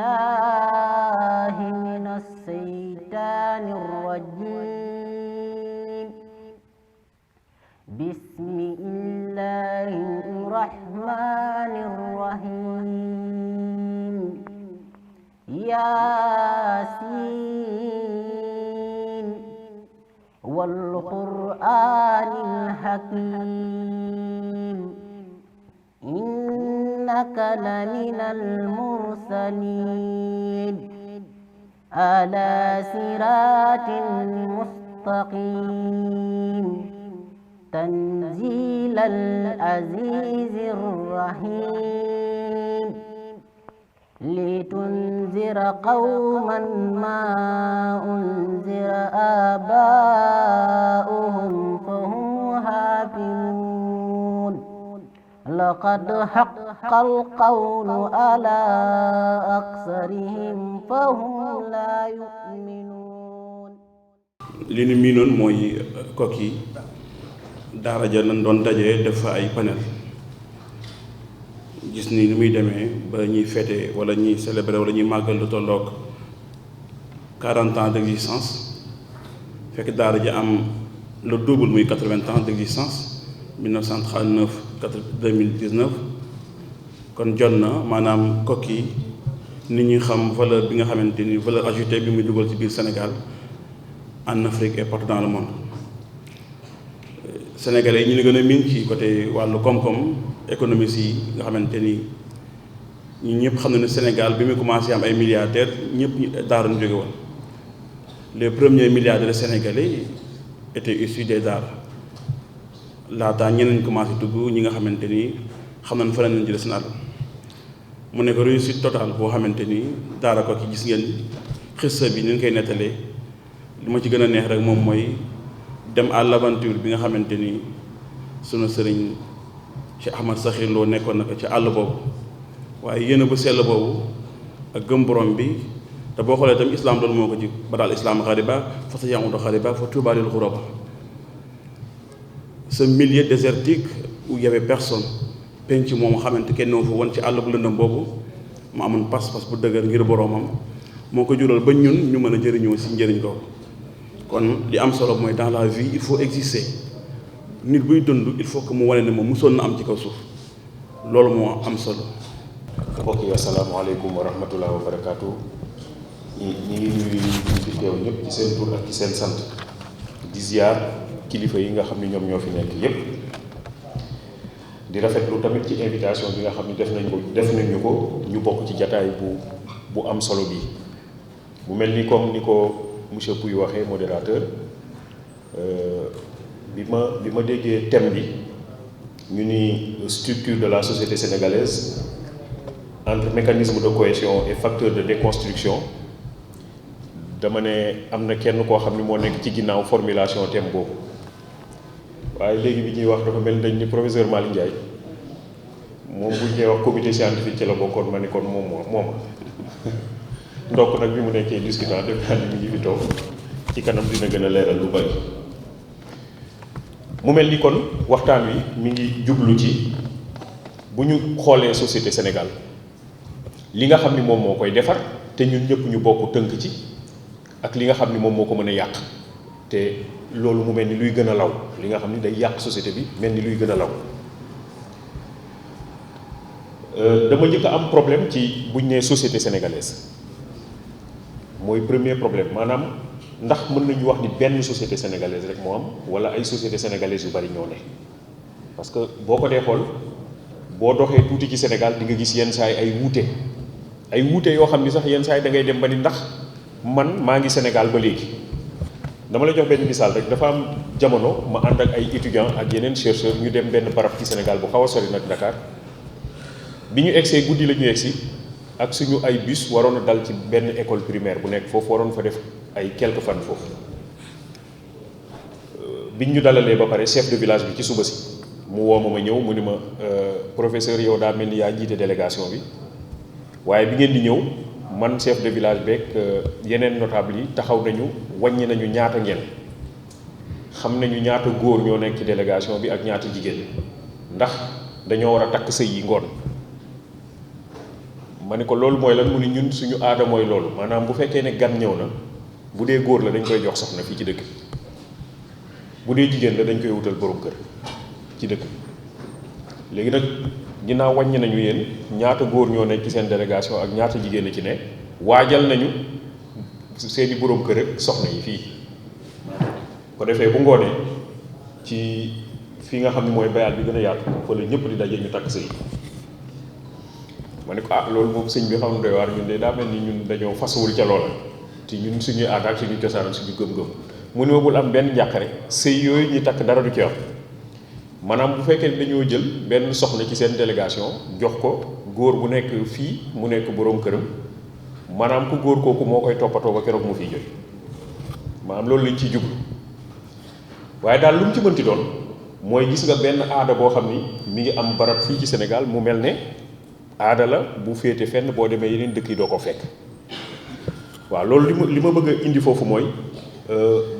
بالله من الشيطان الرجيم. بسم الله الرحمن الرحيم. ياسين والقرآن الحكيم إنك لمن المرسلين على صراط مستقيم تنزيل العزيز الرحيم لتنذر قوما ما أنذر آباؤهم فهم غافلون لقد حق القول على أكثرهم فهم لا يؤمنون. li ñu miinoon mooy Koki daara ja lañ doon dajee def fa ay panel gis ni muy demee ba ñuy fêter wala ñuy célébrer wala ñuy màggal lu tolloog 40 ans d'existence fekk daara ji am le double muy 80 ans d'existence 1939 2019 kon jot na maanaam Koki nit ñi xam valeur bi nga xamante ni valeur ajoutée bi muy dugal ci biir Sénégal en Afrique et partout dans le monde. Sénégalais yi ñu ngi gën a miin ci côté wàllu koom-koom économistes yi nga xamante ni ñun ñëpp xam na ne Sénégal bi muy commencé am ay milliardaires ñëpp ñu daara ñu jóge woon les premiers milliardaires sénégalais étaient issus des daara laataa ñeneen commencé dugg ñi nga xamante ni xam nañ fa lañ jëlee seen àll mu nekk réussite totale boo xamante ni daara Koki gis ngeen xissa bi ni ñu koy nettalee li ma ci gën a neex rek moom mooy dem à l'aventure bi nga xamante ni sunu sëriñ Cheikh Ahmad Sakhir Lo nekkoon na ko ci àll boobu waaye yéen bu sell boobu ak gëm borom bi te boo xoolee tam islam doon moo ko ji ba daal islam xariba fa sa yamudu xariba fa tuuba lil xuraba ce milieu désertique où il y avait personne penc moom xamante kenn noo fa woon ci àll bu lëndëm boobu mu amoon pas-pas bu dëgër ngir boromam moo ko jural ba ñun ñu mën a jëriñoo si njëriñ kooku kon li am solo mooy dans la vie il faut exister nit buy dund il faut que mu wane ne moom mosoon na am ci kaw suuf loolu moo am solo. mbokk yi asalaamaaleykum wa rahmatulah wa barakaatu ñi ngi nuyu ñi fi teew ñëpp ci seen tur ak ci seen sant di ziar kilifa yi nga xam ni ñoom ñoo fi nekk yépp di rafetlu tamit ci invitation bi nga xam ni def nañu ko ñu bokk ci jataay bu am solo bi mu mel ni comme ni ko monsieur Pouy waxee modérateur bi ma déggee thème bi ñu ni structure de la société sénégalaise entre mécanisme de cohésion et facteur de déconstruction dama ne am na kenn koo xam ni moo nekk ci ginnaaw formulation thème boobu waaye léegi bi ñuy wax dafa mel dañ ni professeur Malick Ndiaye moom bu ñu koy wax comité scientifique ci la bokkoon ma ni kon moom ndokk nag bi mu nekkee discutant def naa ni mi ngi fi toog ci kanam dina gën a leeral lu bari mu mel ni kon waxtaan wi mi ngi jublu ci bu ñu xoolee société Sénégal li nga xam ni moom moo koy defar te ñun ñëpp ñu bokk tënk ci ak li nga xam ni moom moo ko mën a yàq te loolu mu mel ni luy gën a law li nga xam ni day yàq société bi mel ni luy gën a law dama njëkk a am problème ci buñ nee société sénégalaise mooy premier problème maanaam ndax mën nañu wax ni benn société sénégalaise rek moo am wala ay société sénégalaise yu bari ñoo ne parce que boo ko dee xool boo doxee tuuti ci Sénégal di nga gis yenn saay ay wuute yoo xam ni sax yenn saay da ngay dem ba ni ndax man maa ngi Sénégal ba léegi dama la jox benn misaal rek dafa am jamono ma ànd ak ay étudiants ak yeneen chercheurs ñu dem benn barab ci Sénégal bu xaw a sori nag Dakar bi ñu egsee guddi la ñu egsi ak suñu ay bus waroon a dal ci benn école primaire bu nekk foofu waroon fa def ay quelques fan foofu biñ ñu dalalee ba pare chef de village bi ci suba si mu woo ma ñëw mu ni ma professeur yow daa mel ni yaa jiite délégation bi waaye bi ngeen di ñëw man chef de village beeg yeneen notable yi taxaw nañu wàññi nañu ñaata ngeen xam nañu ñaata góor ñoo nekk ci délégation bi ak ñaata jigéen ndax dañoo war a takk sëy yi ngoon ma ne ko loolu mooy lan mu ni ñun suñu aada mooy loolu maanaam bu fekkee ne gan ñëw na bu dee góor la dañ koy jox soxna fii ci dëkk bu dee jigéen la dañ koy wutal borom kër ci dëkk léegi nag ginnaaw wàññi nañu yéen ñaata góor ñoo nekk ci seen délégation ak ñaata jigéen a ci ne waajal nañu seeni borom kër ak soxna yi fii ko defee bu ngoonee ci fii nga xam ne mooy bayal bi gën a yaatu fa la ñëpp di daje ñu takk sëy ma ne ko loolu moom sëñ bi xam ne doy waar ñun de daa mel ni ñun dañoo fasawul ca loola te ñun suñuy aada ak suñuy cosaan suñu gëm-gëm mu ne ma bul am benn njàqare sëy yooyu ñuy takk dara du ci am maanaam bu fekkee dañoo jël benn soxna ci seen délégation jox ko góor bu nekk fii mu nekk boroom këram maanaam ku góor kooku moo koy toppatoo ba keroog mu fiy jóge maanaam loolu lañ ciy jublu waaye daal lu mu ci mënti doon mooy gis nga benn aada boo xam ni mi ngi am barab fii ci Sénégal mu mel ne aada la bu féete fenn boo demee yeneen dëkk yi doo ko fekk waaw loolu li ma bëgg a indi foofu mooy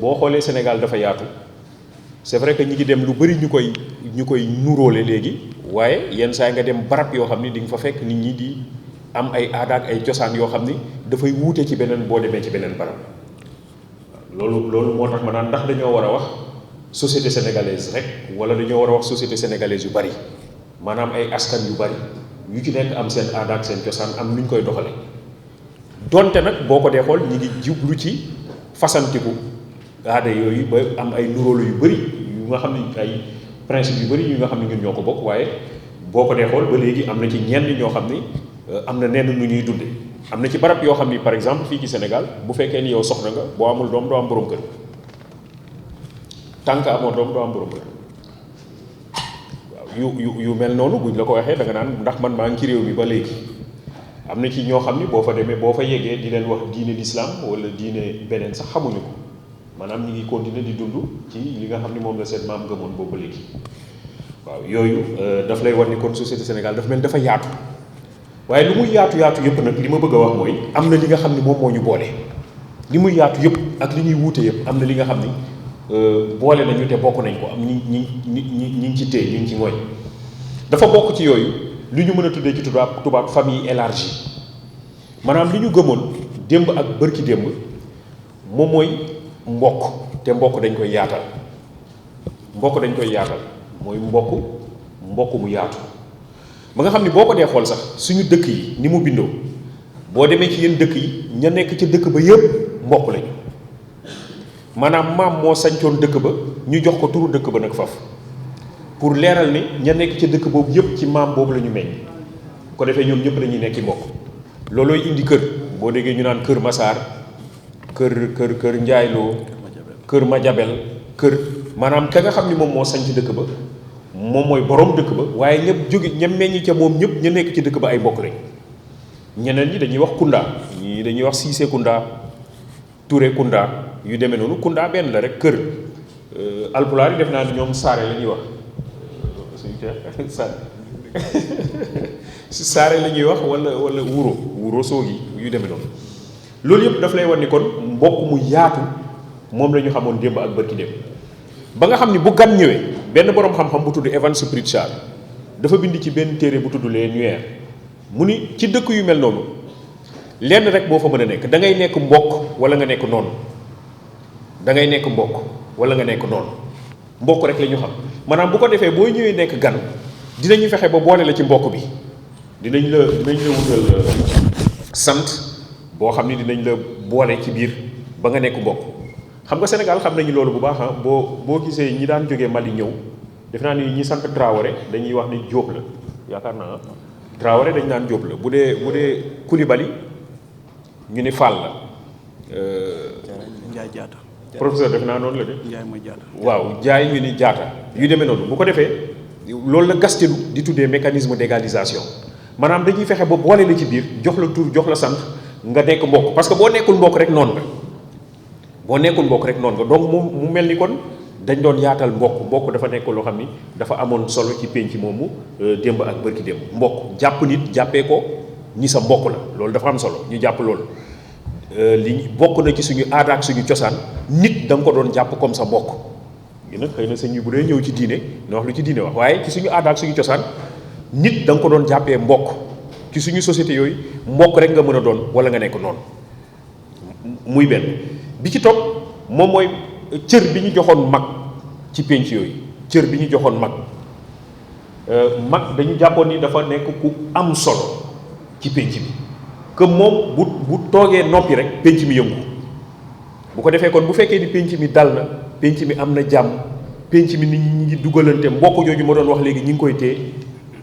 boo xoolee Sénégal dafa yaatu c'est vrai que ñi ngi dem lu bari ñu koy nuróole léegi waaye yenn saa nga dem barab yoo xam ni di nga fa fekk nit ñi di am ay aada ak ay cosaan yoo xam ni dafay wuute ci beneen boo demee ci beneen barab loolu moo tax ma naan ndax dañoo war a wax société sénégalaise rek wala dañoo war a wax société sénégalaise yu bari maanaam ay askan yu bari yu ci nekk am seen aada ak seen cosaan am nu ñu koy doxale donte nag boo ko dee xool ñi ngi jublu ci fasantiku aada yooyu ba am ay nuróolu yu bari yu nga xam ne ay principe yu bari yu nga xam ne ñun ñoo ko bokk waaye boo ko dee xool ba léegi am na ci ñenn ñoo xam ni am na nenn nu ñuy dunde am na ci barab yoo xam ni par exemple fii ci Sénégal bu fekkee ni yow soxna nga boo amul doom doo am borom kër tant que amoo doom doo am borom kër waaw yu mel noonu buñ la ko waxee da nga naan ndax man maa ngi ci réew mi ba léegi am na ci ñoo xam ni boo fa demee boo fa yeggee di leen wax diine l'islam wala diine beneen sax xamuñu ko maanaam ñi ngi continuer di dund ci li nga xam ni moom la seen maam gëmoon boobu ba léegi waaw yooyu daf lay war ni kon société Sénégal dafa mel dafa yaatu waaye lu muy yaatu yëpp nag li ma bëgg a wax mooy am na li nga xam ni moom moo ñu boole li muy yaatu yëpp ak li ñuy wuute yëpp am na li nga xam ni boole nañu te bokk nañ ko am ñi ngi ci téye ñu ngi ci ngooñ dafa bokk ci yooyu li ñu mën a tuddee ci tubaab famille élargie maanaam li ñu gëmoon démb ak bërki démb moom mooy mbokk te mbokk dañ koy yaatal mooy mbokk mu yaatu ba nga xam ni boo ko dee xool sax suñu dëkk yi ni mu bindoo boo demee ci yenn dëkk yi ña nekk ca dëkk ba yëpp mbokk lañu maanaam maam moo sañcoon dëkk ba ñu jox ko turu dëkk ba nag faf pour leeral ni ña nekk ca dëkk boobu yëpp ci maam boobu la ñu meññ ko defee ñoom ñëpp dañuy nekki mbokk loolooy indi kër boo déggee ñu naan kër Masaar kër Njaayloo kër Majabel kër maanaam ka nga xam ni moom moo sañc dëkk ba moom mooy borom dëkk ba waaye ñëpp jóge ña meññ ca moom ñëpp ña nekk ci dëkk ba ay mbokk lañ ñeneen ñi dañuy wax Kunda ñii dañuy wax Siise Kunda Touré Kunda yu demee noonu Kunda benn la rek kër alpulaar yi def naa ni ñoom saare la ñuy wax saare la ñuy wax wala wuro soogi yu demee noonu loolu yëpp daf lay wan ni kon mbokk mu yaatu moom la ñu xamoon démb ak bërki démb ba nga xam ni bu gan ñëwee benn boroom xam-xam bu tudd Evans Pritchard dafa bind ci benn téere bu tudd Les Nuères mu ni ci dëkk yu mel noonu lenn rek boo fa mën a nekk da ngay nekk mbokk wala nga nekk noonu da ngay nekk mbokk wala nga nekk noonu mbokk rek la ñu xam maanaam bu ko defee boo ñëwee nekk gan dinañu fexe ba boole la ci mbokk bi dinañ la wutal sant boo xam ni dinañ la boole ci biir ba nga nekk mbokk xam nga Sénégal xam nañu loolu bu baax boo gisee ñi daan jógee Mali ñëw def naa ni ñi sant Traoré dañuy wax ni Diop la yaakaar naa Traoré dañ naan Diop la bu dee Koulibaly ñu ni Fall la. Njaay Jaata. professeur def naa noonu la de. Njaay mooy Jaata. waaw Njaay ñu ni Jaata yu demee noonu bu ko defee loolu la Gastelou di tuddee mécanisme d'égalisation maanaam dañuy fexe ba boole la ci biir jox la tur jox la sant nga nekk mbokk parce que boo nekkul mbokk rek noonu nga donc mu mel ni kon dañ doon yaatal mbokk dafa nekk loo xam ni dafa amoon solo ci pénc moomu démb ak bërki démb mbokk jàpp nit jàppee ko ñi sa mbokk la loolu dafa am solo ñu jàpp loolu li bokk na ci suñu aada ak suñu cosaan nit da nga ko doon jàpp comme sa mbokk yi nag xëy na sëñ bi bu dee ñëw ci diine na wax lu ci diine wax waaye ci suñu aada ak suñu cosaan nit da nga ko doon jàppee mbokk ci suñu société yooyu mbokk rek nga mën a doon wala nga nekk noonu muy benn bi ci topp moom mooy cër bi ñu joxoon mag ci pénc yooyu cër bi ñu joxoon mag mag dañu jàppoon ni dafa nekk ku am solo ci pénc bi que moom bu toogee noppi rek pénc mi yëngu bu ko defee kon bu fekkee ni pénc mi dal na pénc mi am na jàmm pénc mi nit ñi ngi dugalante mbokk jooju ma doon wax léegi ñi ngi koy téye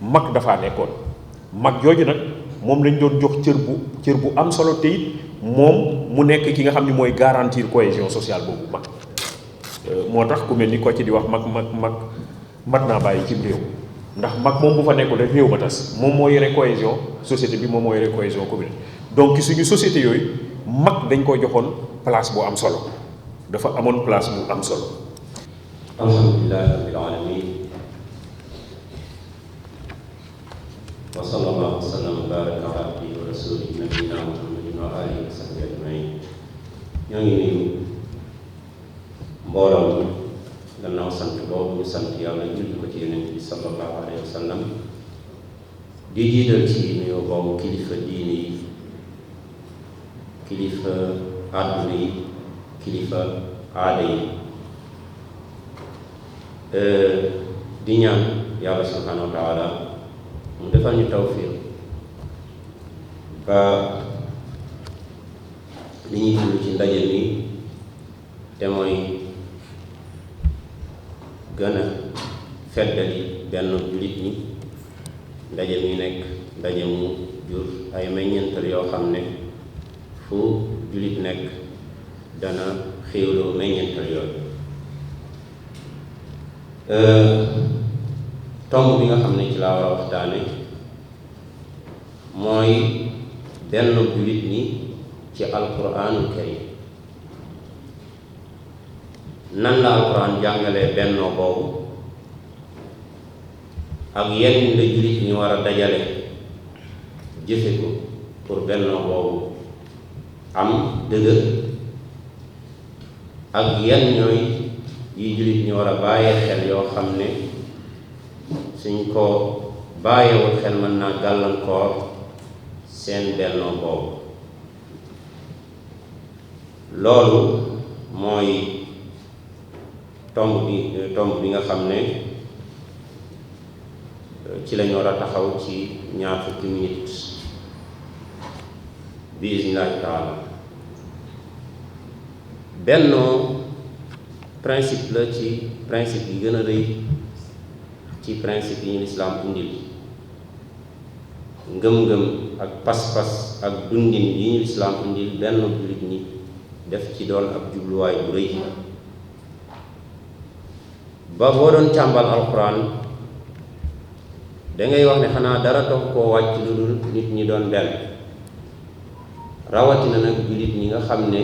mag dafaa nekkoon mag jooju nag moom lañ doon jox cër bu am solo te it moom mu nekk ki nga xam ni mooy garantir cohésion sociale boobu mag moo tax ku mel ni ko ci di wax mag naa bàyyi cim réew ndax mag moom bu fa nekkul rek réew ma tas moom moo yore cohésion société bi moom moo yore cohésion commune donc ci suñu société yooyu mag dañ ko joxoon place bu am solo dafa amoon place bu am solo. alhamdulillahi rabbil alamin wa sallallahu wa sallam wa baraka ala abdihi wa rasulihi nabiyina muhammadin wa alihi wa sahbihi ajmain. ñoo ngi nuyu mbooloo mi gannaaw sant boobu ñu sant yàlla julli ko ci yonent bi sallallahu alayhi wa sallam di jiital ci nuyoo boobu kilifa diine yi kilifa àdduna yi kilifa aada yi di ñaan yàlla subhanahu wa taala mu defal ñu tawfiq ba li ñuy dund ci ndaje mi te mooy gën a feddali benn jullit ñi ndaje mi nekk ndaje mu jur ay meññeental yoo xam ne fu jullit nekk dana xéewloo meññeental yooyu. tomb bi nga xam ne ci laa war a waxtaane mooy benn jullit ñi ci alquraanul karim nan la alquran jàngalee bennoo boobu ak yenn la jullit ñi war a dajale jëfe ko pour bennoo boobu am dëgër ak yenn ñooy yi jullit ñi war a bàyyee xel yoo xam ne suñ ko bàyyeewul xel mën naa gàllankoor seen bennoo boobu. loolu mooy tomb bi nga xam ne ci lañu war a taxaw ci ñaar fukki minutes bi iznillaahi taala. bennoo principe la ci principe yi gën a rëy ci principe yi ñu lislaam indil. ngëm-ngëm ak pas-pas ak dundin yi ñu lislaam indil benn jullit ñi def ci doon ab jubluwaay bu rëy ba boo doon càmbal alxuraan dangay wax ne xanaa dara tax koo wàcc lu dul nit ñi doon benn, rawatina nag jullit ñi nga xam ne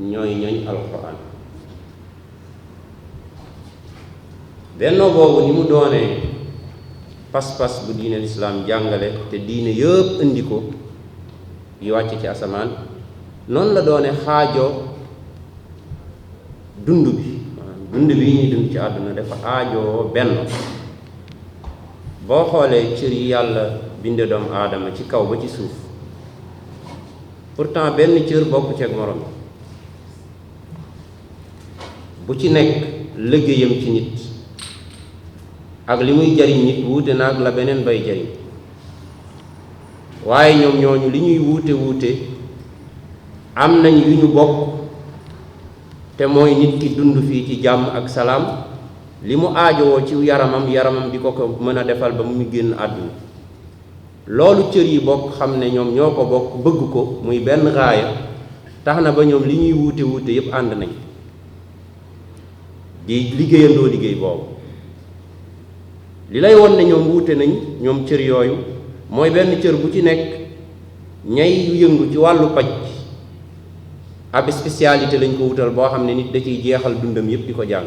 ñooy ñoñ alxuraan. bennoo boobu ni mu doonee pas-pas bu diine lislaam jàngale te diine yëpp indi ko yu wàcc ci asamaan, noonu la doone xaajoo dund bi dund bi ñuy dund ci àdduna dafa aajoo benn. boo xoolee cër yi yàlla binde doomu aadama ci kaw ba ci suuf, pourtant benn cër bokku ci ak morom, bu ci nekk liggéeyam ci nit ak li muy jariñ nit wuute na ak la beneen bay jariñ, waaye ñoom ñooñu li ñuy wuute am nañ yu ñu bokk, te mooy nit ki dund fii ci jàmm ak salaam, li mu aajowoo ci yaramam di ko mën a defal ba mu génn àdduna. loolu cër yi bokk xam ne ñoom ñoo ko bokk bëgg ko muy benn raaya, tax na ba ñoom li ñuy wuute yépp ànd nañ di liggéeyandoo liggéey boobu. li lay won ne ñoom wuute nañ ñoom cër yooyu mooy benn cër bu ci nekk ñay yëngu ci wàllu paj ab spécialité lañ ko wutal boo xam ne nit da ciy jeexal dundam yépp di ko jàng,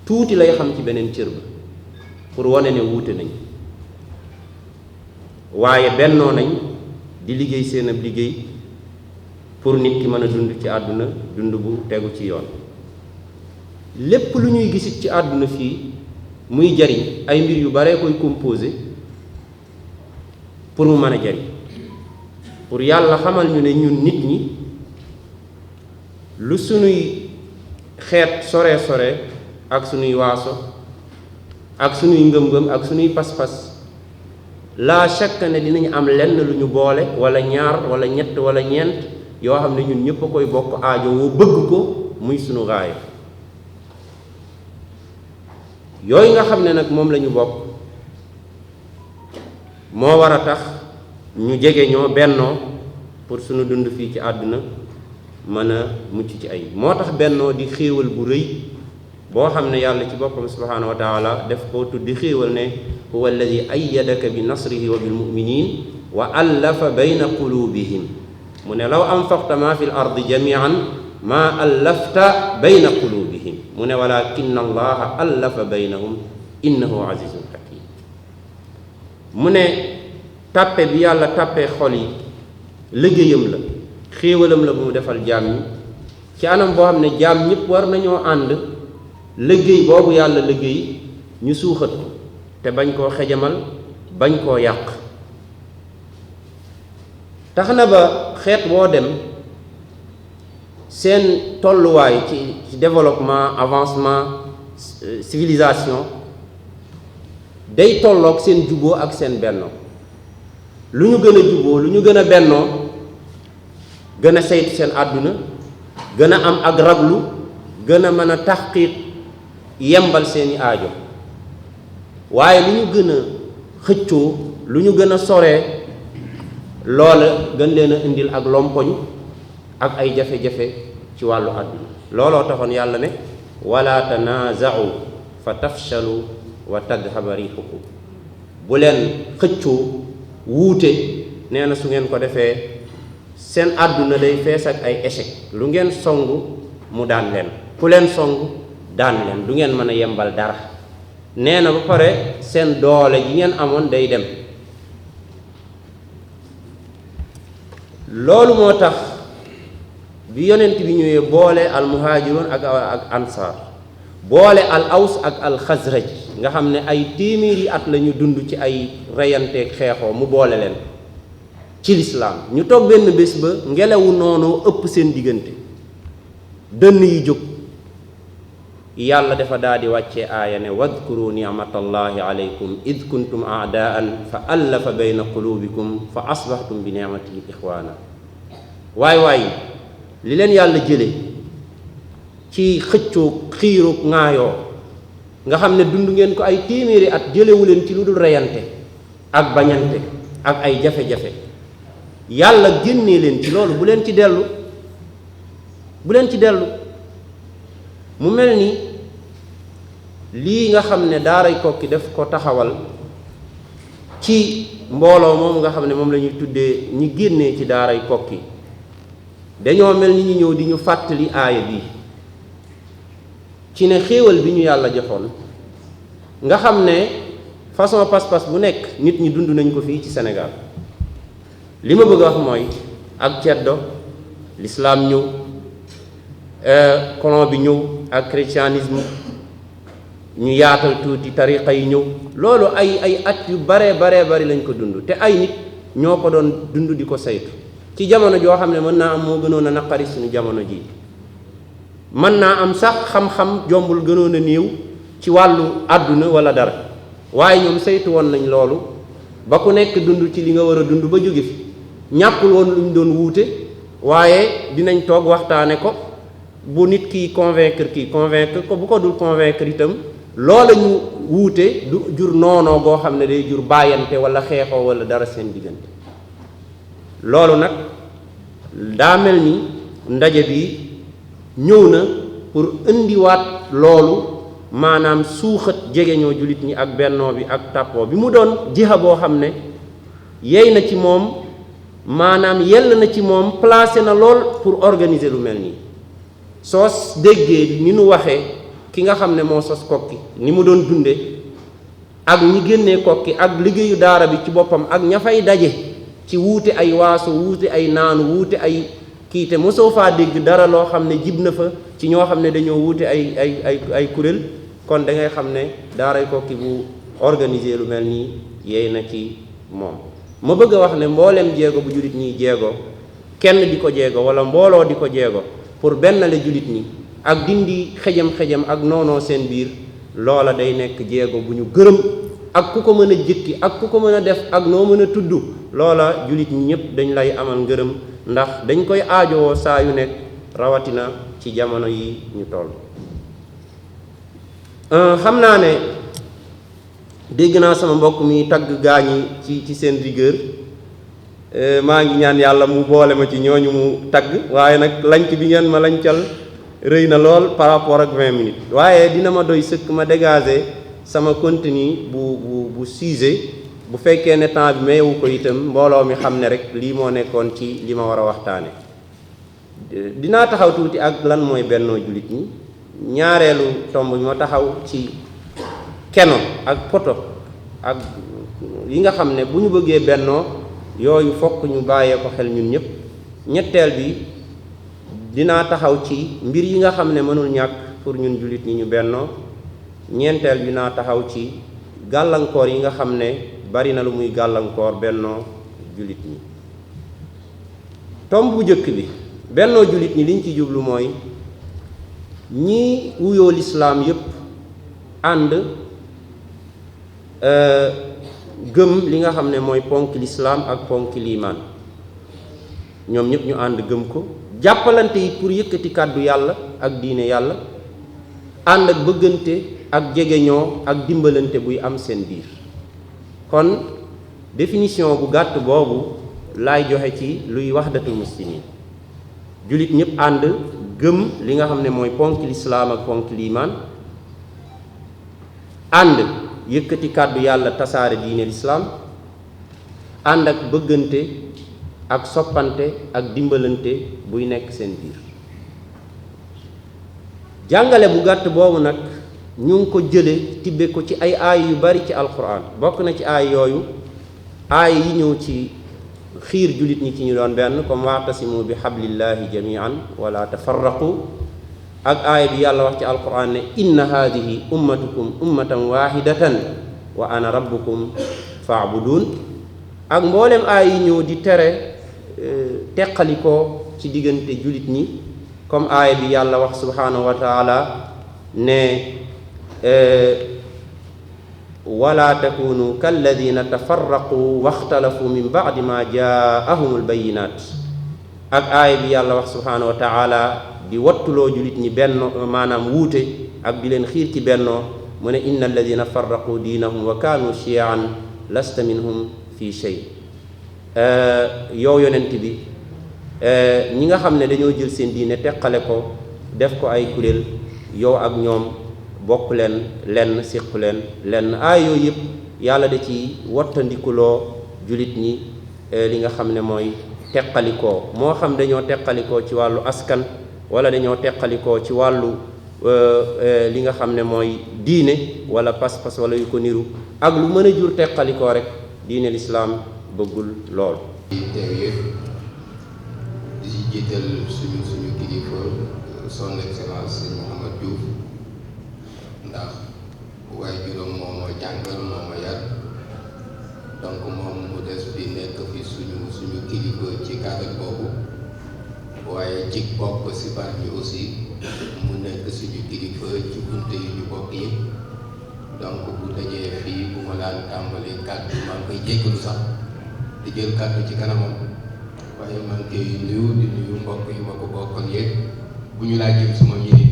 tuuti lay xam ci beneen cër ba pour wane ne wuute nañ, waaye bennoo nañ di liggéey seen ab liggéey pour nit ki mën a dund ci àdduna dund bu tegu ci yoon. lépp lu ñuy gisit ci àdduna fii muy jariñ ay mbir yu bare koy composé, pour mu mën a jariñ pour yàlla xamal ñu ne ñun nit ñi lu sunuy xeet sore ak sunuy waaso ak sunuy ngëm-ngëm ak sunuy pas-pas laa shakka ne dinañ am lenn lu ñu boole wala ñaar wala ñett wala ñeent yoo xam ne ñun ñëpp a koy bokk aajo woo bëgg ko muy sunu gaaya yooyu nga xam ne nag moom la ñu bokk moo war a tax ñu jege ñoo bennoo pour sunu dund fii ci àdduna mën a mucc ci ay moo tax bennoo di xéewal bu rëy boo xam ne yàlla ci boppam subhanahu wa taala def ko tuddi xéewal ne huwa alladi ayyadaka bi nasrihi wa bil muminin wa allafa bayna qulubihim mu ne law anfaqta ma fi l ardi jamian ma allafta bayna qulubihim mu ne walakin allaha allafa baynahum innahu azizun hakim mu ne tàppe bi yàlla tàppee xol yi liggéeyam la xéewalam la bu mu defal jaam ñi ci anam boo xam ne jaam ñëpp war nañoo ànd liggéey boobu yàlla liggéey ñu suuxat ko te bañ koo xejamal bañ koo yàq tax na ba xeet woo dem seen tolluwaay ci développement avancement civilisation day tolloog seen juboo ak seen bennoo lu ñu gën a juboo lu ñu gën a bennoo gën a saytu seen àdduna gën a am ak raglu gën a mën a taxqiq yembal seeni aajo waaye lu ñu gën a xëccoo lu ñu gën a soree loola gën leen a indil ak lompoñ ak ay jafe-jafe ci wàllu àdduna looloo taxoon yàlla ne wala tanaaza'u fa tafshalu wa tadhaba riixukum bu leen xëccoo wuute nee na su ngeen ko defee seen àdduna day fees ak ay échec lu ngeen song mu daan leen ku leen song daan leen du ngeen mën a yembal dara nee na ba pare seen doole yi ngeen amoon day dem loolu moo tax bi yonent bi ñëwee boole al muhaajiroon ak ansaar boole al aws ak al xasraj nga xam ne ay téeméeri at la ñu dund ci ay reyanteeg xeexoo mu boole leen ci lislaam ñu toog benn bés ba ngelawu noonu ëpp seen diggante dënn yi jóg yàlla dafa daal di wàccee aaya ne wadkuru nicmatallahi alaykum id kuntum aadaan fa allafa bayna qulubikum fa asbaxtum bi nicmatihi ixwaana waay li leen yàlla jële ci xëccoo xiiroog ŋaayoo nga xam ne dund ngeen ko ay téeméeri at jëlewu leen ci lu dul reyante ak bañante ak ay jafe-jafe yàlla génnee leen ci loolu bu leen ci dellu mu mel ni lii nga xam ne daaray Kokki def ko taxawal ci mbooloo moom nga xam ne moom la ñuy tuddee ñi génnee ci daaray Kokki dañoo mel ni ñu ñëw di ñu fàttali aaya bi ci ne xéewal bi ñu yàlla joxoon nga xam ne façon pas-pas bu nekk nit ñi dund nañ ko fii ci Sénégal li ma bëgg a wax mooy ak ceddo l'islam ñëw colon bi ñëw ak christianisme ñu yaatal tuuti tariqa yi ñëw loolu ay at yu bari lañ ko dund te ay nit ñoo ko doon dund di ko saytu ci jamono joo xam ne mën naa am moo gënoon a naqari suñu jamono ji mën naa am sax xam-xam jombul gënoon a néew ci wàllu àdduna wala dara waaye ñoom saytu woon nañ loolu ba ku nekk dund ci li nga war a dund ba jóge fi ñàkkul woon luñ doon wuute waaye dinañ toog waxtaane ko bu nit kii convaincre ko bu ko dul convaincre itam loola ñu wuute du jur noonoo goo xam ne day jur bàyyante wala xeexoo wala dara seen diggante loolu nag daa mel ni ndaje bi ñëw na pour indiwaat loolu maanaam suuxat jegeñoo jullit ñi ak bennoo bi ak tàppoo bi mu doon jiha boo xam ne yey na ci moom maanaam yell na ci moom placé na lool pour organiser lu mel nii soo déggee ni nu waxee ki nga xam ne moo sos Kokki ni mu doon dunde ak ñi génnee Kokki ak liggéeyu daara bi ci boppam ak ña fay daje ci wuute ay waaso wuute ay naanu wuute ay kii te mosoo faa dégg dara loo xam ne jib na fa ci ñoo xam ne dañoo wuute ay kuréel kon da ngay xam ne daaray Kokki bu organiser lu mel nii yey na ci moom ma bëgg a wax ne mbooleem jéego bu jullit ñiy jéego kenn di ko jéego wala mbooloo di ko jéego pour bennale jullit ñi ak dindi xejam-xejam ak noonoo seen biir, loola day nekk jéego bu ñu gërëm ak ku ko mën a jëkki ak ku ko mën a def ak noo mën a tudd, loola jullit ñi ñëpp dañ lay amal ngërëm, ndax dañ koy aajowoo saa yu nekk, rawatina ci jamono yi ñu toll. xam naa ne dégg naa sama mbokk mi tagg gaañi ci seen rigueur, maa ngi ñaan yàlla mu boole ma ci ñooñu mu tagg, waaye nag lanc bi ngeen ma lancal rëy na lool par rapport ak 20 minutes, waaye dina ma doy sëkk ma dégager sama contenu bu sujet, bu fekkee ne temps bi mayewu ko itam mbooloo mi xam ne rek lii moo nekkoon ci li ma war a waxtaane. dinaa taxaw tuuti ak lan mooy bennoo jullit ñi. ñaareelu tomb bi ma taxaw ci keno ak poto ak yi nga xam ne bu ñu bëggee bennoo yooyu fokk ñu bàyyee ko xel ñun ñëpp. ñetteel bi dinaa taxaw ci mbir yi nga xam ne mënul ñàkk pour ñun jullit ñi ñu bennoo. ñeenteel bi dinaa taxaw ci gàllankoor yi nga xam ne bari na lu muy gàllankoor bennoo jullit ñi. tomb bu njëkk bi bennoo jullit ñi liñ ci jublu mooy ñi wuyoo lislaam yépp ànd gëm li nga xam ne mooy ponk lislaam ak ponk liimaan, ñoom ñëpp ñu ànd gëm ko, jàppalante yi pour yëkkati kàddu yàlla ak diine yàlla, ànd ak bëggante ak jegeñoo ak dimbalante buy am seen biir. kon définition bu gàtt boobu laay joxe ci luy wahdatul muslimin. jullit ñëpp ànd gëm li nga xam ne mooy ponk lislaam ak ponk liimaan, ànd yëkkati kàddu yàlla tasaare diine lislaam, ànd ak bëggante ak soppante ak dimbalante buy nekk seen biir. jàngale bu gàtt boobu nag ñu ngi ko jële tibbe ko ci ay aay yu bari ci alquran. bokk na ci aay yooyu aay yi ñëw ci xiir jullit ñi ci ñu doon benn, comme wa'tasimu bi hablillahi jami'an wala tafarraqu, ak aaya bi yàlla wax ci alquran ne inna hadihi ummatukum ummatan wahidatan wa ana rabbukum fa'budun, ak mboolem aay yi ñëw di tere teqalikoo ci diggante jullit ñi, comme aaya bi yàlla wax subhanahu wa taala ne wala takunu kalladina tafarraqu waxtalafu min ba'di ma jaahumul bayinat, ak aaya bi yàlla wax subhanahu wa taala di wattuloo jullit ñi benn maanaam wuute ak di leen xiir ci bennoo, mu ne inna alladina farraqu diinahum wa kaanu shiyan lasta minhum fi shay. yow yonent bi ñi nga xam ne dañoo jël seen diine teqale ko def ko ay kuréel, yow ak ñoom bokk leen lenn, siqu leen lenn. aay yooyu yëpp yàlla da ci wattandikuloo jullit ñi li nga xam ne mooy teqalikoo, moo xam dañoo teqalikoo ci wàllu askan wala dañoo teqalikoo ci wàllu li nga xam ne mooy diine wala pas-pas wala yu ko niru, ak lu mën a jur teqalikoo rek diine lislaam bëggul lool. teew yëpp di ci jiital suñu kilifa son excellence sëñ Mouhamad Diouf, ndax waaye juróom moo ma jàngal moo ma yar, donc moom mu des bi nekk fi suñu kilifa ci cadre boobu, waaye ci bokk si baat bi aussi mu nekk suñu kilifa ci bunte yi ñu bokk yëpp. donc bu dajee fii bu ma daan tàmbali kàddu maa ngi koy jéggalu sax di jël kàddu ci kanamam, waaye maa ngi koy nuyu di nuyu mbokk yi ma ko bokkal yëpp bu ñu laajee suma ñëwee.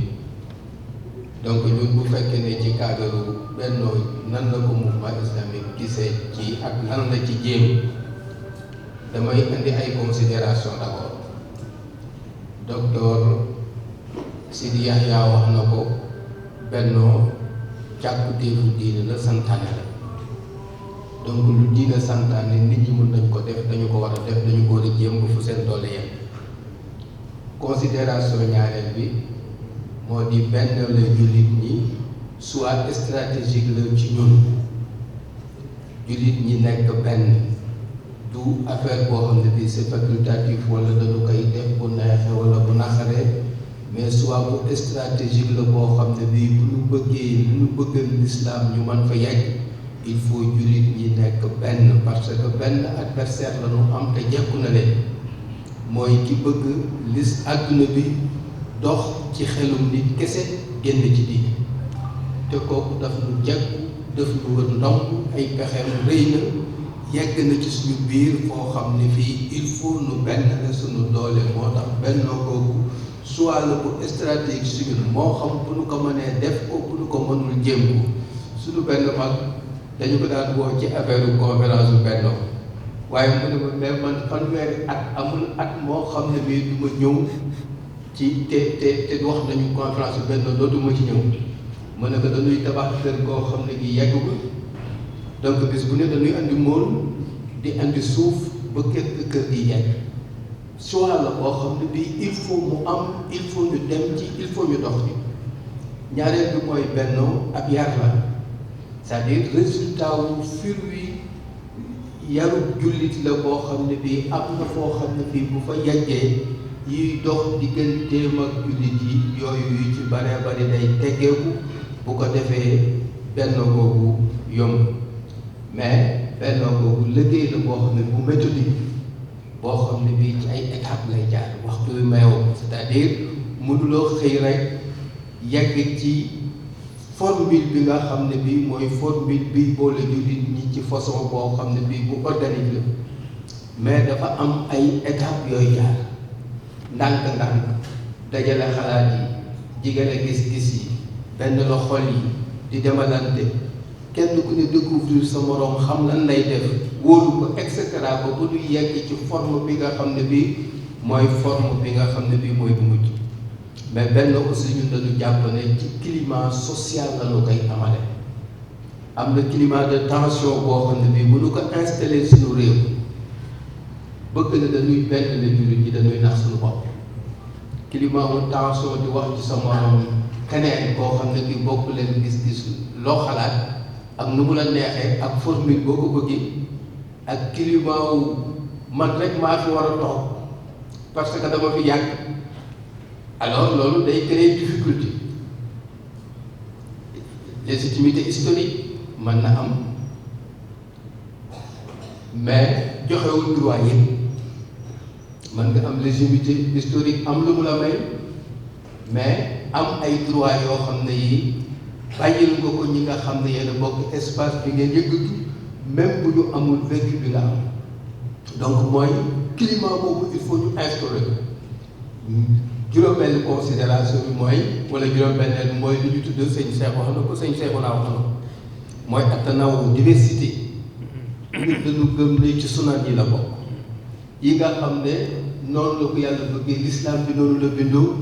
donc ñun bu fekkee ne ci cadre bennoo nan la ko mouvement islamique gisee ci ak lan la ci jéem, damay indi ay considération d'abord. docteur Sidi Yahya wax na ko, bennoo càkkutéefu diine la, santaane la. donc lu diine santaane nit ñi mën nañ ko def, dañu ko war a def, dañu ko war a jéem ba fu seen doole yem. considération ñaareel bi moo di benn la jullit ñi soit stratégique la ci ñun, jullit ñi nekk benn, du affaire boo xam ne bi c'est facultatif wala dañu koy def bu neexee wala bu naxaree, mais soit bu stratégique la boo xam ne bii bu ñu bëggee lu ñu bëggal l'islam ñu mën fa yegg, il faut jullit ñi nekk benn parce que benn adversaire la ñu am te jekku na leen mooy ki bëgg lis àdduna bi dox ci xelum nit kese génn ci diine te kooku daf nu jekku daf nu wër ndomb ay pexeem rëy na yegg na ci suñu biir foo xam ne fii il faut nu benn la suñu doole moo tax bennoo kooku soit la bu stratégique suñu moo xam bu nu ko mënee def ko bu nu ko mënul jéem ko suñu benn mag dañu ko daan woo ci affaire conférence bu bennoo waaye mu ne ma mais man fanweeri at amul at moo xam ne bii du ma ñëw ci te wax nañu conférence bu bennoo dootuma ci ñëw mu ne ko dañuy tabax kër koo xam ne gi yeggul donc bis bu ne dañuy andi mool di andi suuf ba kër gi yegg choix la boo xam ne bii il faut mu am il faut ñu dem ci il faut ñu dox ci ñaareel bi mooy bennoo ab yar la c'est-à-dire résultat wu fruit yarub jullit la boo xam ne bii am na foo xam ne bii bu fa yeggee yiy dox digganteem ak jullit yi yooyu yu ci baree bari day teggeeku bu ko defee bennoo boobu yomb mais bennoo boobu liggéey la boo xam ne bu méthodique boo xam ne bii ci ay étapes lay jaar waxtu wi mayoo c'est-à-dire mënuloo xëy rek yegg ci formule bi nga xam ne bii mooy formule bi boole jullit ñi ci façon boo xam ne bii bu organique la mais dafa am ay étapes yooyu jaar ndànk-ndànk dajale xalaat yi jigale gis-gis yi benn la xol yi di demalante kenn ku ne découvrir sa moroom xam lan lay def wóolu ko et cetera ba bu ñu yegg ci forme bi nga xam ne bii mooy forme bi nga xam ne bii mooy bu mujj mais benn aussi ñun dañu jàpp ne ci climat social la ñu koy amale am na climat de tension boo xam ne bii bu ñu ko installé suñu réew bëgg na dañuy benn la jullit ñi dañuy nax suñu bopp climat wu tension di wax ci sa moroom keneen koo xam ne ki bokk leen gis-gis loo xalaat ak nu mu la neexee ak formule boo ko bëggee ak climat wu man rek maa fi war a toog parce que dama fi yàgg alors loolu day créer difficulté légitimité historique mën na am mais joxewul droit yëpp mën nga am légitimité historique am lu mu la may mais am ay droit yoo xam ne yi bàyyil nga ko ñi nga xam ne yéen bokk espace bi ngeen yëngatu même bu ñu amul vécu bi nga am donc mooy climat boobu il faut ñu instaurer juróom-benn considération bi mooy wala juróom-benneel bi mooy li ñu tudd sëñ Cheikh wax na ko sëñ Cheikh naa wax na ko mooy attanawu diversité nit dañu gëm ne ci sunan yi la bokk yi nga xam ne noonu la ko yàlla bëggee l'islam bi noonu la bindoo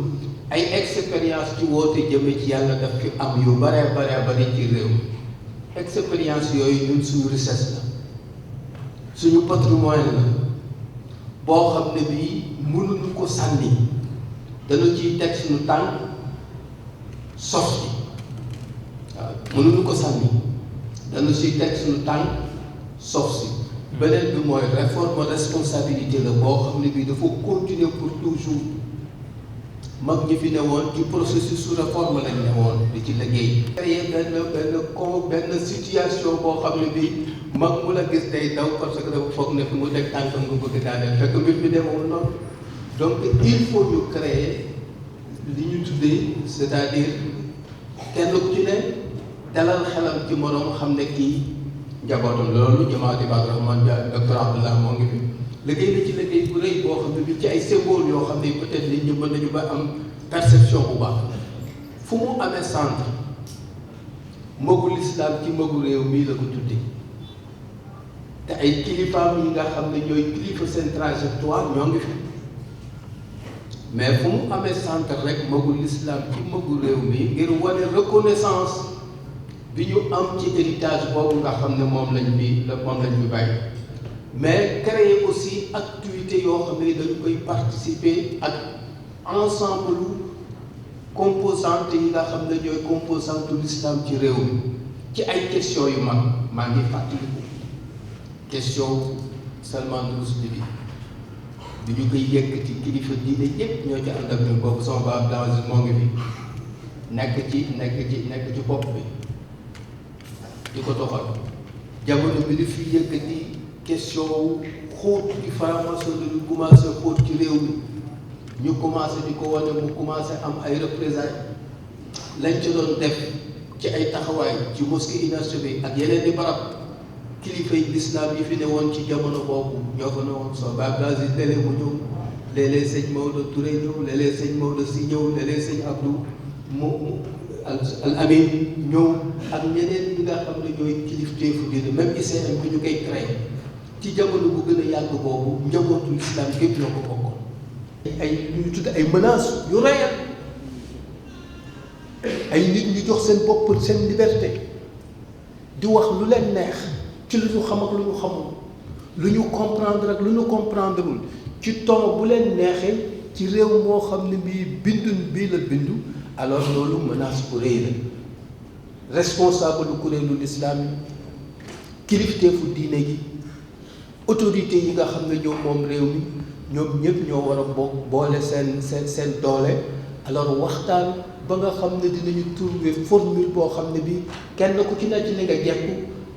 ay expérience ci woote jëme ci yàlla daf fi am yu bare bari ci réew expérience yooyu ñun suñu richesse la suñu patrimoine la boo xam ne bii mënuñu ko sànni dañu ciy teg suñu tànk sof ci waaw mënuñu ko sànni dañu ciy teg suñu tànk sof si beneen bi mooy réforme responsabilité la boo xam ne bii dafa continuer pour toujours mag ñi fi ne woon ci processus su réforme lañ ne woon di ci liggéey créer benn situation boo xam ne bii mag mu la gis day daw parce que dafa foog ne fi mu teg tànkam nga bëgg daaneel fekk mbir mi demewul noonu donc il faut ñu créer li ñu tuddee c'est-à-dire kenn ku ci ne dalal xelam ci moroom xam ne kii njabootam loolu jamaati Ibaadu Rahmaan docteur Abdallah moo ngi fi liggéey na ci liggéey bu rëy boo xam ne bi ci ay symbole yoo xam ne peut-être nit ñi mën nañu ba am perception bu baax fu mu amee centre magu lislaam ci magu réew mii la ko tuddee te ay kilifaam yi nga xam ne ñooy kilifa seen trajectoire ñoo ngi fi mais fu mu amee centre rek magu lislaam ci magu réew mi ngir wane reconnaissance bi ñu am ci héritage boobu nga xam ne moom lañ fi bàyyi mais créer aussi activité yoo xam ne dañu koy participer ak ensemble composante yi nga xam ne ñooy composante l'islam ci réew mi ci ay questions yu mag maa ngi fàttaliku question Salman Rushdie bi ñu koy yëkkati kilifa diine yépp ñoo ci ànd ak ñun boobu sama ba Abdou Aziz moo ngi fi nekk ci bopp bi di ko doxal jamono bi li fi yëkkati question wu xóot ci franc-maçon ñu commencé xóot ci réew mi ñu commencé di ko wane mu commencé am ay représailles lañ ci doon def ci ay taxawaay ci mosquée inachevée ak yeneen i barab kilifa yi l'islam yi fi ne woon ci jamono boobu ñoo fa ne woon soo bagage yi télé mu ñëw léeg-léeg sëñ Maodo Touré ñëw léeg-léeg sëñ Maodo si ñëw léeg-léeg sëñ Abdou al Amin ñëw ak ñeneen ñi nga xam ne ñooy kilifteefu diine même ICM bi ñu koy créé ci jamono bu gën a yàgg boobu njabootu l'islam gépp ñoo ko bokkoon. ay lu ñu tudd ay menaces yu rëyal ay nit ñu jox seen bopp seen liberté di wax lu leen neex ci lu ñu xam ak lu ñu xamul lu ñu comprendre ak lu ñu comprendreul ci ton bu leen neexee ci réew moo xam ne bii bindun bii la bindu alors loolu menace bu rëy la responsable lu kuréelu lislaam yi kilifteefu diine gi autorité yi nga xam ne ñoom moom réew mi ñoom ñëpp ñoo war a bokk boole seen doole alors waxtaan ba nga xam ne dinañu trouver formule boo xam ne bi kenn ku ci nekk ci li nga jekku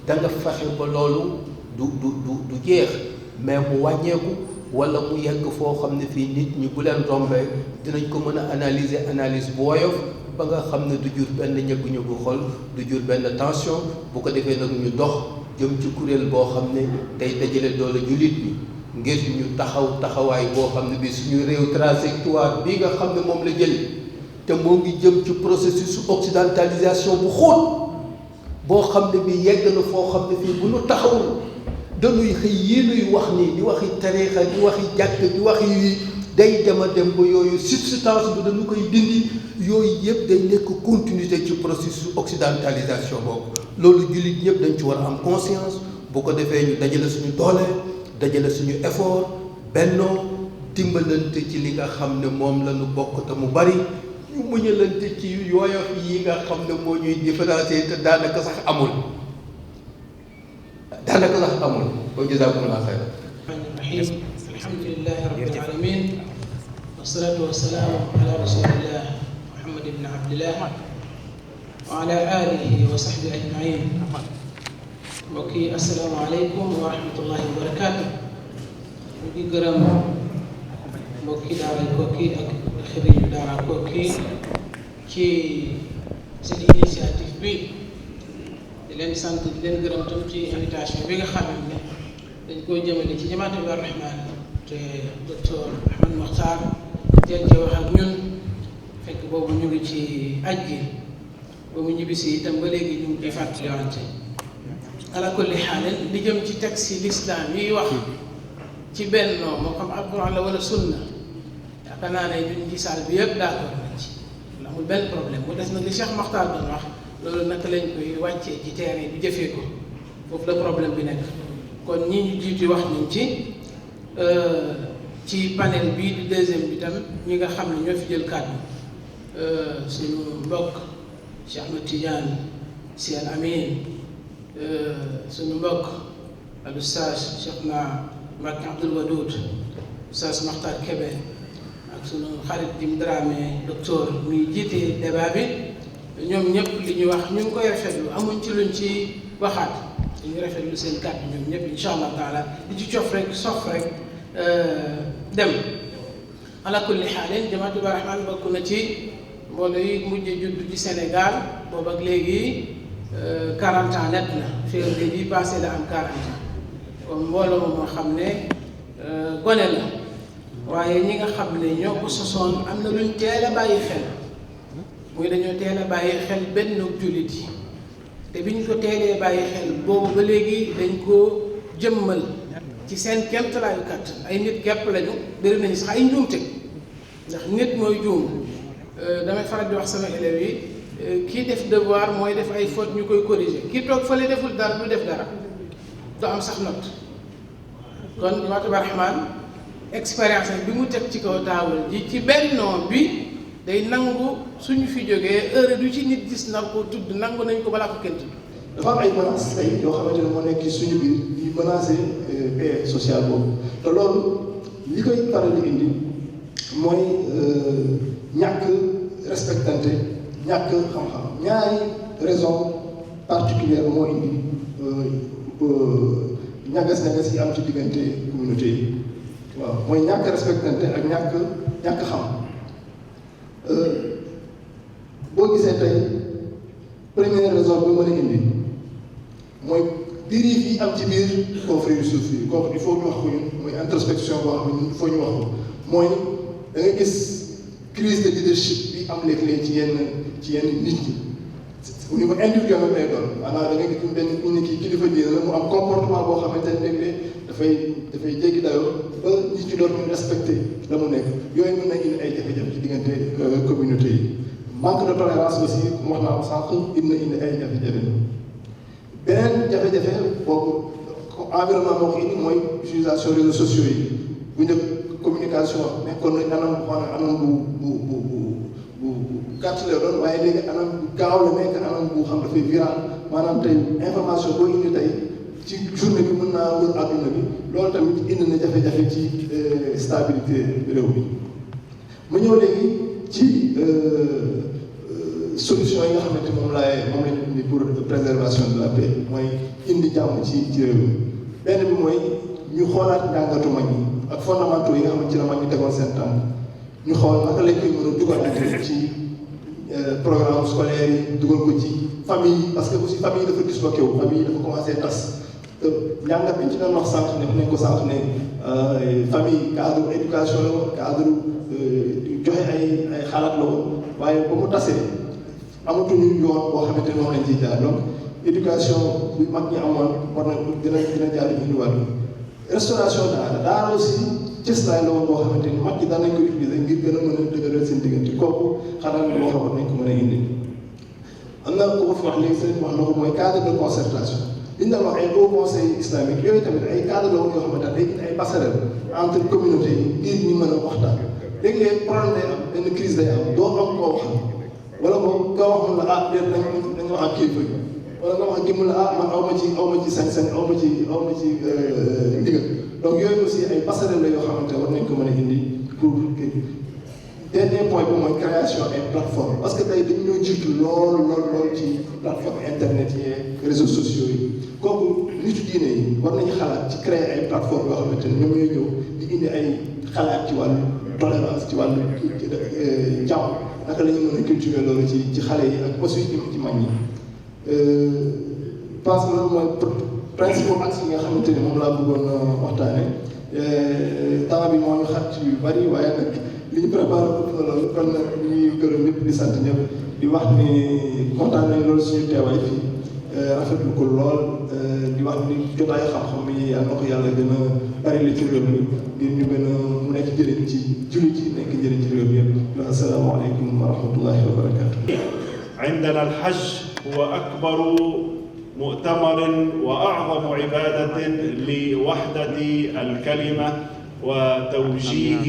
da nga fexe ba loolu du jeex mais mu wàññeeku wala mu yegg foo xam ne fii nit ñi bu leen rombee dinañ ko mën a analyser analyse bu woyof ba nga xam ne du jur benn ñëggu-ñëggu xol du jur benn tension bu ko defee nag ñu dox jëm ci kuréel boo xam ne day dajale doole jullit bi ngir ñu taxawaay boo xam ne bi suñu réew trajectoire bii nga xam ne moom la jël te moo ngi jëm ci processus occidentalisation bu xóot boo xam ne bi yegg na foo xam ne fii bu ñu taxawul dañuy xëy yii nuy wax nii di waxi tariixa di waxi jàkk di waxi yi day dem a dem ba yooyu substance bi dañu koy dindi yooyu yëpp day nekk continuité ci processus occidentalisation boobu loolu jullit ñëpp dañ ci war a am conscience bu ko defee ñu dajale suñu doole dajale suñu effort bennoo dimbalante ci li nga xam ne moom la ñu bokk te mu bari ñu muñalante ci yooyof yi nga xam ne moo ñuy différencier te daanaka sax amul wa jazaakumullahu xayran. rahim alhamdulillahi rabbil alamin wassalatu wassalamu ala rasulillah muhammad ibn abdillah wa ala alihi wa sahbihi ajmain. mbokk yi assalaamu aleykum wa rahmatullahi wa barakaatu. ñu ngi gërëm mbokki daara Koki ak xëriñu daara Koki ci seen initiative bi di leen sant di leen gërëm tam ci invitation bi nga xam ne dañ koo jëmale ci Jamaatu Rahmaan te docteur Ahmad Mokhtar jël ci wax ak ñun fekk boobu ñu ngi ci aj gi ba mu ñibbisi itam ba léegi ñu ngi ciy fàttaliwante. ala kulli xaalin li jëm ci texte l'islam yi wax ci benn moo xam alquran la wala sunna yaakaar naa ne ñun ci saal bi yëpp d'accord nañ ci amul benn problème mu des nag li Cheikh Mokhtar doon wax loolu naka lañ koy wàccee ci terrain bi jëfee ko foofu la problème bi nekk. kon ñi ñu jiitu wax nañ ci panel bii di deuxième bi tam ñi nga xam ne ñoo fi jël kàddu suñu mbokk Cheikh Ahmed Tidiane Sy Al Amin suñu mbokk al Oustaz Cheikh na Mbacké Abdoul Wadoud Oustaz Makhtar Kébé ak suñu xarit Jim Dramé docteur muy jiite débat bi ñoom ñëpp li ñu wax ñu ngi koy rafetlu amuñ ci luñ ci waxaat ñu rafetlu seen kàddu ñoom ñëpp incha allah taala di ci cof rek sof rek dem ala kulli xaalin Jamaatu Rahmaan bokk na ci mbooloo yi mujj judd ci Sénégal boobu ak léegi 40 ans net na février bi passé la am 40 ans comme mbooloo moo xam ne gone la waaye ñi nga xam ne ñoo ko sosoon am na luñ teel a bàyyi xel muy dañoo teel a bàyyi xel benn jullit yi te bi ñu ko teelee bàyyi xel boobu ba léegi dañ ko jëmmal ci seen kéemtalaayu kàttan ay nit képp lañu bëri nañu sax ay njuumte ndax nit mooy juum damay faral di wax sama élèves yi kii def devoir mooy def ay faute ñu koy corriger kii toog fële deful dara du def dara du am sax note kon Jamaatu Rahmaan expérience bi mu teg ci kaw taabal ji ci bennoo bi day nangu suñu fi jógee heure du ci nit gis nar koo tudd nangu nañ ko balaa ko kenn tudd. dafa am ay menaces tey yoo xamante ne moo nekk ci suñu biir di menacer paix sociale boobu te loolu li koy faral di indi mooy ñàkk respectante ñàkk xam-xam ñaari raison particulière moo indi ñagas-ñagas yi am ci diggante communauté yi waaw mooy ñàkk respectante ak ñàkk xam boo gisee tey première raison bi mën a indi mooy dérive yi am ci biir confrérie suuf yi kooku il faut ñu wax ko ñun mooy introspection boo xam ne ñun il faut ñu wax ko mooy da nga gis crise de leadership bi am léeg-léeg ci yenn nit ñi au niveau individuel même lay doon maanaam da nga gis benn nit ki kilifa diine la mu am comportement boo xamante ne léeg-léeg dafay jéggi dayoo ba nit ci doon ñu respecté la mu nekk yooyu mën na indi ay jafe-jafe ci diggante communauté yi manque de tolérance aussi wax naa ko sànq indi ay jafe-jafe beneen jafe-jafe boobu environnement moo ko indi mooy utilisation réseaux sociaux yi bu njëkk communication nekkoon nañ anam bu gàtt la doon waaye léegi anam bu gaaw la nekk anam bu xam dafay viral maanaam tey information boo indi tey ci journée bi mën naa wër àdduna bi loolu tamit indi na jafe-jafe ci stabilité réew mi mu ñëw léegi ci solution yi nga xamante moom lañu indi pour préservation de la paix mooy indi jàmm ci réew mi benn bi mooy ñu xoolaat njàngatu mag ñi ak fondamentaux yi nga xam ne ci la mag ñi tegoon seen tànk ñu xool naka lañ koy mën a dugal ci programme scolaire yi dugal ko ci famille yi parce que aussi famille yi dafa disloqué wu famille yi dafa commencé tas te njàngat bi ñu ci doon wax sànq ne nañ ko sànq ne famille cadre éducation la woon cadre joxe ay xalaat la woon waaye ba mu tasee amatuñu yoon boo xamante ne moom lañ ciy jaar donc éducation bu mag ñi amoon war na dina jaar indiwaat restauration daara aussi cëslaay la woon boo xamante ni mag ñi daan nañ ko utiliser ngir gën a mën a dëgëral seen diggante kooku xanaa ne boo xamoon nañ ko mën a indi am na ko fi wax léegi sëriñ wax na ko mooy cadre de concertation li ñu doon wax ay haut conseil islamique yooyu tamit ay cadre la woon yoo xamante ne day indi ay passerelle entre communauté yi ngir ñu mën a waxtaan léeg-léeg problème day am benn crise day am doo am koo wax wala boobu nga wax mun la ah déet dañu wax ak kilifa yi wala nga wax ak kii mun la ah man aw ma ci sañ-sañ aw ma ci ndigal donc yooyu aussi ay passerelle la yoo xamante ne war nañ ko mën a indi pour que dernier point bi mooy création ay plateforme parce que tey dañu ñoo jiitu lool ci plateforme internet yi réseaux sociaux yi kooku nitu diine yi war nañu xalaat ci créer ay plateforme yoo xamante ne ñoom ñooy ñëw di indi ay xalaat ci wàllu tolérance ci wàllu jàmm naka la ñu mën a cultiver loolu ci xale yi ak aussi ci mag ñi pense que loolu mooy principal axe yi nga xamante ni moom laa bëggoon waxtaane temps bi moo ñu xat yu bari waaye nag li ñu préparé ëpp na loolu kon nag ñuy gërëm ñëpp di sant ñëpp di wax ni kontaan nañ loolu suñu teewaay fii rafetlu ko lool di wax ni jotaayu xam-xam yi yal na ko yàlla gën a bari la ci réew mi ngir ñu gën a mu nekk jëriñ ci jullit yi nekk jëriñ ci réew mi yëpp asalaamaaleykum wa rahmatullahi wa barakatuh. عندنا الحج هو أكبر مؤتمر وأعظم عبادة لوحدة الكلمة وتوجيه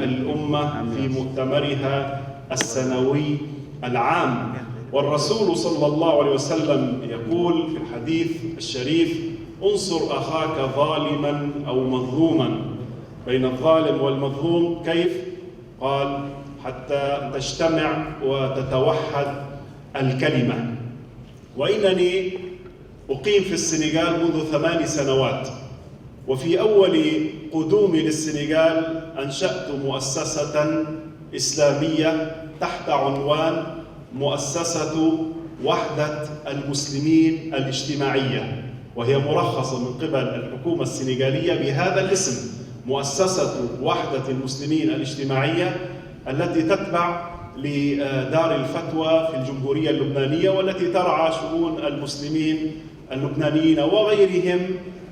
الأمة في مؤتمرها السنوي العام والرسول صلى الله عليه وسلم يقول في الحديث الشريف انصر أخاك ظالما أو مظلوما بين الظالم والمظلوم كيف؟ قال حتى تجتمع وتتوحد الكلمة وإنني أقيم في السنغال منذ 8 سنوات وفي أول قدومي للسنغال أنشأت مؤسسة إسلامية تحت عنوان مؤسسة وحدة المسلمين الاجتماعية وهي مرخصة من قبل الحكومة السنغالية بهذا الاسم مؤسسة وحدة المسلمين الاجتماعية التي تتبع لدار الفتوى في الجمهورية اللبنانية والتي ترعى شؤون المسلمين اللبنانيين وغيرهم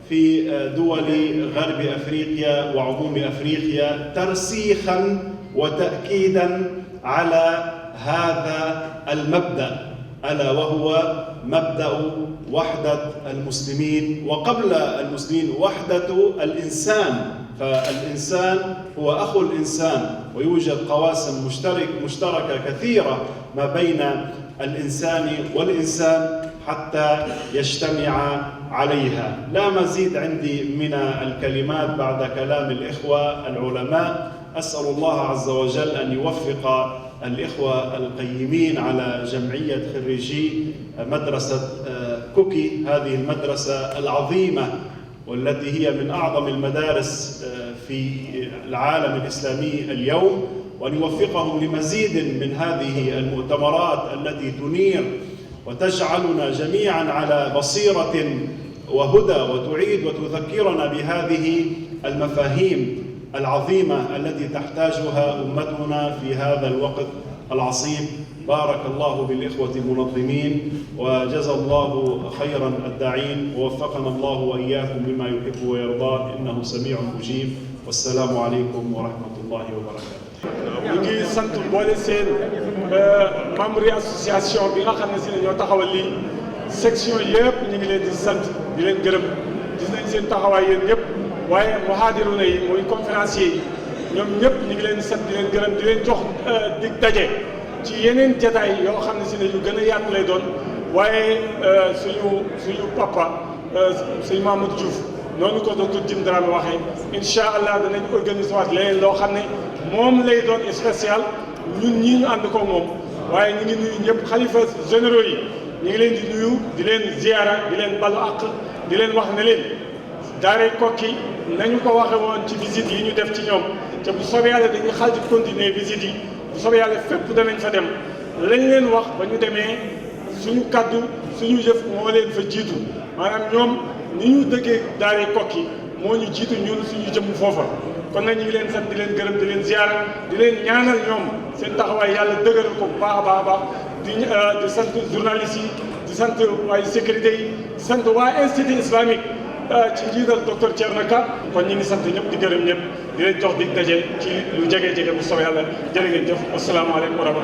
في دول غرب أفريقيا وعموم أفريقيا ترسيخاً وتأكيداً على هذا المبدأ ألا وهو مبدأ وحدة المسلمين وقبل المسلمين وحدة الإنسان فالإنسان هو أخو الإنسان ويوجد قواسم مشتركة كثيرة ما بين الإنسان والإنسان حتى يجتمع عليها. لا مزيد عندي من الكلمات بعد كلام الإخوة العلماء. أسأل الله عز وجل أن يوفق الإخوة القيمين على جمعية خريجي مدرسة كوكي، هذه المدرسة العظيمة والتي هي من أعظم المدارس في العالم الإسلامي اليوم، وأن يوفقهم لمزيد من هذه المؤتمرات التي تنير وتجعلنا جميعا على بصيرة وهدى، وتعيد وتذكرنا بهذه المفاهيم العظيمة التي تحتاجها أمتنا في هذا الوقت العصيب. بارك الله بالإخوة المنظمين، وجزى الله خيرا الداعين، ووفقنا الله وإياكم لما يحب ويرضاه، إنه سميع مجيب. والسلام عليكم ورحمة الله وبركاته. ñu ngi sant boole seen membre yi association bi nga xam ne si ne ñoo taxawal lii section yëpp ñu ngi leen di sant di leen gërëm, gis nañ seen taxawaay yéen ñëpp, waaye muhaadiruna yi muy conférencier yi ñoom ñëpp ñu ngi leen di sant di leen gërëm, di leen jox dig daje ci yeneen jataay yoo xam ne si ne yu gën a yaatu lay doon. waaye suñu papa sëñ Mamadou Diouf noonu ko docteur Jim Dramé waxee, incha allah danañ organiser waat leneen loo xam ne moom lay doon spécial ñun ñii ñu ànd ko moom. waaye ñu ngi nuyu ñëpp xalifa généraux yi ñu ngi leen di nuyu, di leen ziara, di leen balu àq, di leen wax ne leen daaray Koki nañu ko waxe woon ci visite yi ñu def ci ñoom, te bu soobee yàlla dañuy xal di continuer visite yi, bu soobee yàlla fépp danañ fa dem. lañ leen wax ba ñu demee suñu kaddu suñu jëf moo leen fa jiitu, maanaam ñoom ni ñu dëggee daaray Koki moo ñu jiitu ñun suñu jëm foofa. kon nag ñu ngi leen sant di leen gërëm di leen ziara, di leen ñaanal ñoom seen taxawaay yàlla dëgëral ko bu baax a baax a baax. di sant journalistes yi, di sant waaye sécurité yi, di sant waa institut islamique ci njiital docteur Thierno Ka. kon ñu ngi sant ñëpp di gërëm ñëpp di leen jox dig daje ci lu jege bu soobee yàlla. jërë ngeen jëf, asalaamaaleykum wa rahmatulah.